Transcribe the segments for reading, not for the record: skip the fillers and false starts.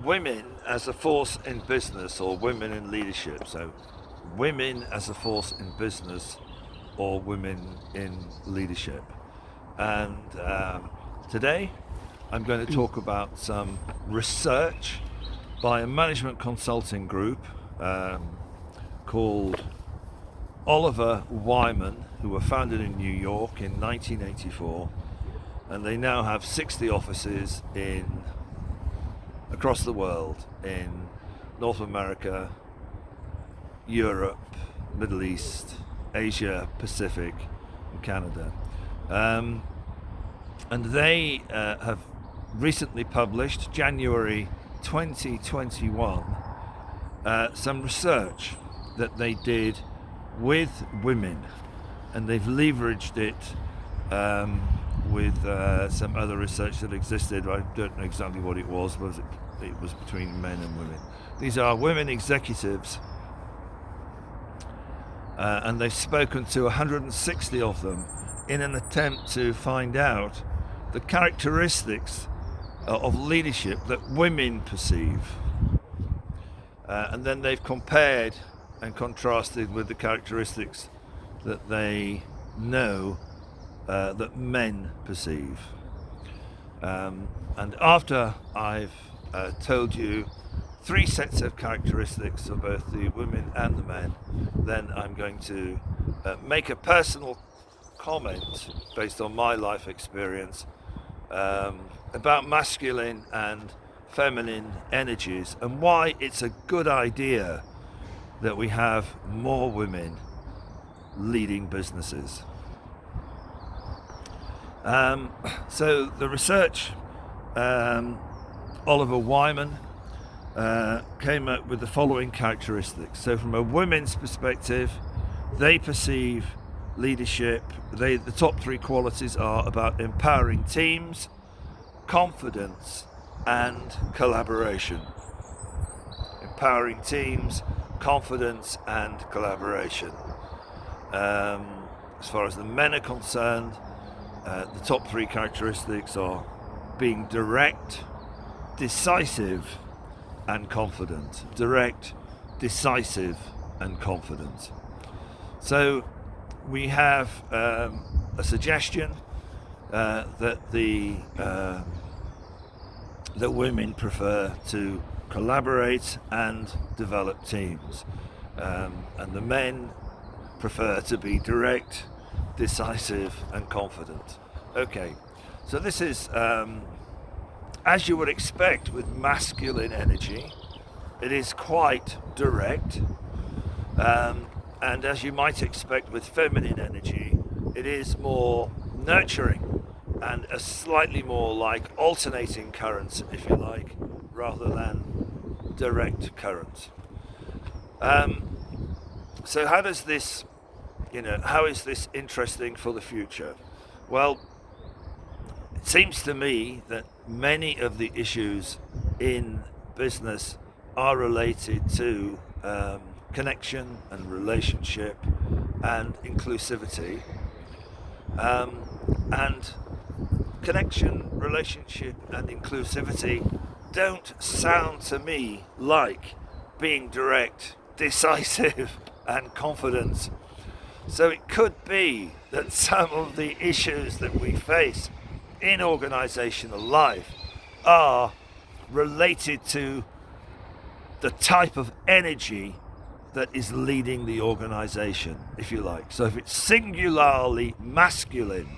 women as a force in business or women in leadership. So, women as a force in business or women in leadership. And today I'm going to talk about some research by a management consulting group called Oliver Wyman, who were founded in New York in 1984, and they now have 60 offices across the world in North America, Europe, Middle East, Asia, Pacific, and Canada. And they have recently published, January 2021, some research that they did with women, and they've leveraged it with some other research that existed. I don't know exactly what it was, but it was between men and women. These are women executives, and they've spoken to 160 of them in an attempt to find out the characteristics of leadership that women perceive. And then they've compared and contrasted with the characteristics that they know that men perceive. And after I've told you 3 sets of characteristics of both the women and the men, then I'm going to make a personal comment based on my life experience about masculine and feminine energies and why it's a good idea that we have more women leading businesses. So the research, Oliver Wyman came up with the following characteristics. So from a women's perspective, they perceive leadership, the top 3 qualities are about empowering teams, confidence, and collaboration. Empowering teams, confidence, and collaboration. As far as the men are concerned, the top 3 characteristics are being direct, decisive, and confident. Direct, decisive, and confident. So we have a suggestion that that women prefer to collaborate and develop teams, and the men prefer to be direct, decisive, and confident. Okay, so this is as you would expect with masculine energy. It is quite direct, and as you might expect with feminine energy, it is more nurturing and a slightly more like alternating currents, if you like, rather than direct currents. So how does this, how is this interesting for the future? Well, it seems to me that many of the issues in business are related to connection and relationship and inclusivity. And connection, relationship, and inclusivity don't sound to me like being direct, decisive, and confident. So it could be that some of the issues that we face in organizational life are related to the type of energy that is leading the organization, if you like. So if it's singularly masculine,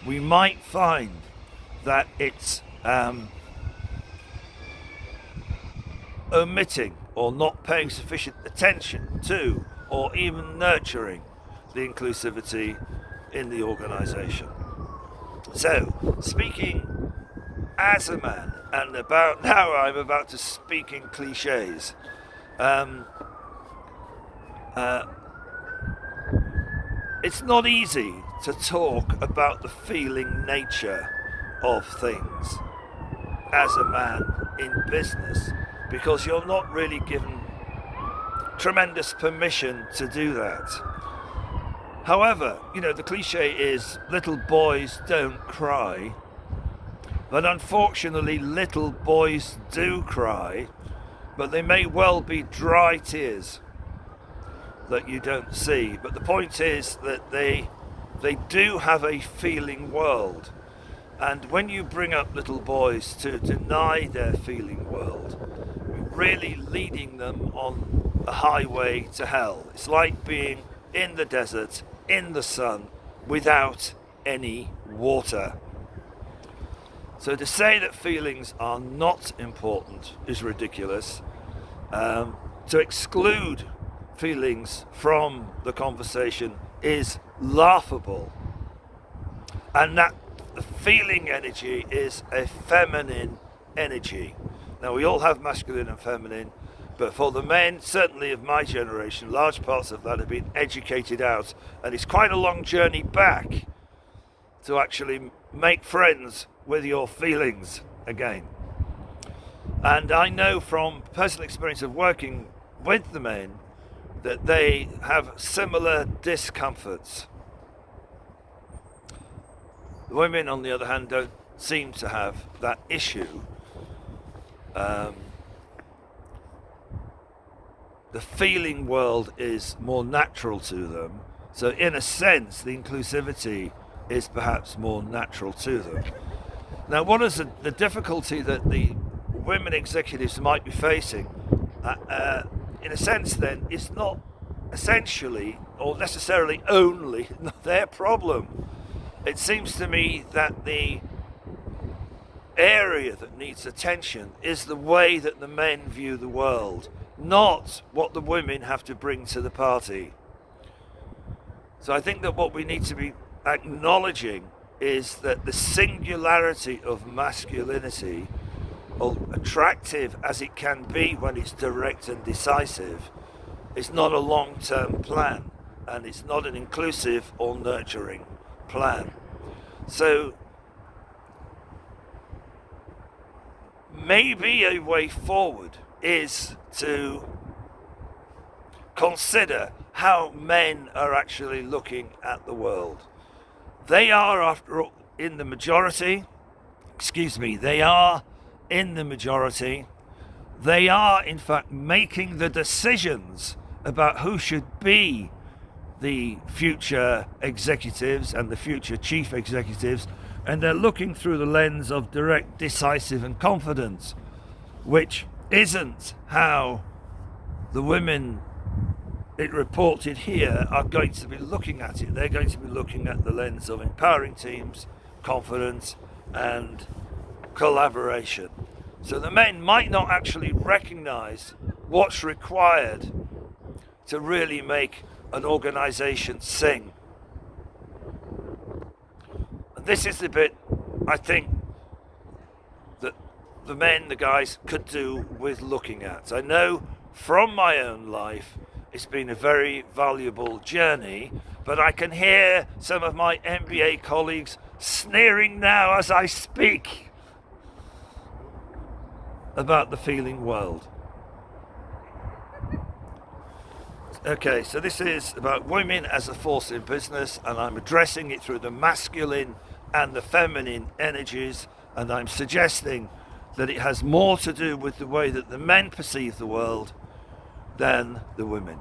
we might find that it's omitting or not paying sufficient attention to or even nurturing the inclusivity in the organization. So, speaking as a man, and now I'm about to speak in cliches. It's not easy to talk about the feeling nature of things as a man in business, because you're not really given tremendous permission to do that. However, the cliche is little boys don't cry, But unfortunately, little boys do cry, but they may well be dry tears that you don't see. But the point is that they do have a feeling world. And when you bring up little boys to deny their feeling world, you're really leading them on a highway to hell. It's like being in the desert, in the sun, without any water. So to say that feelings are not important is ridiculous. To exclude feelings from the conversation is laughable. And that the feeling energy is a feminine energy. Now, we all have masculine and feminine, but for the men, certainly of my generation, large parts of that have been educated out, and it's quite a long journey back to actually make friends with your feelings again. And I know from personal experience of working with the men that they have similar discomforts. The women, on the other hand, don't seem to have that issue. The feeling world is more natural to them. So in a sense, the inclusivity is perhaps more natural to them. Now, what is the difficulty that the women executives might be facing, in a sense then, is not essentially or necessarily only their problem. It seems to me that the area that needs attention is the way that the men view the world, not what the women have to bring to the party. So I think that what we need to be acknowledging is that the singularity of masculinity, attractive as it can be when it's direct and decisive, is not a long-term plan, and it's not an inclusive or nurturing plan. So maybe a way forward is to consider how men are actually looking at the world. They are, after all, in the majority. They are in the majority. They are, in fact, making the decisions about who should be the future executives and the future chief executives, and they're looking through the lens of direct, decisive and confidence, which isn't how the women it reported here are going to be looking at it. They're going to be looking at the lens of empowering teams, confidence and collaboration. So the men might not actually recognize what's required to really make an organization sing. And this is the bit I think that the men, the guys, could do with looking at. I know from my own life it's been a very valuable journey, but I can hear some of my MBA colleagues sneering now as I speak about the feeling world. Okay, so this is about women as a force in business, and I'm addressing it through the masculine and the feminine energies, and I'm suggesting that it has more to do with the way that the men perceive the world than the women.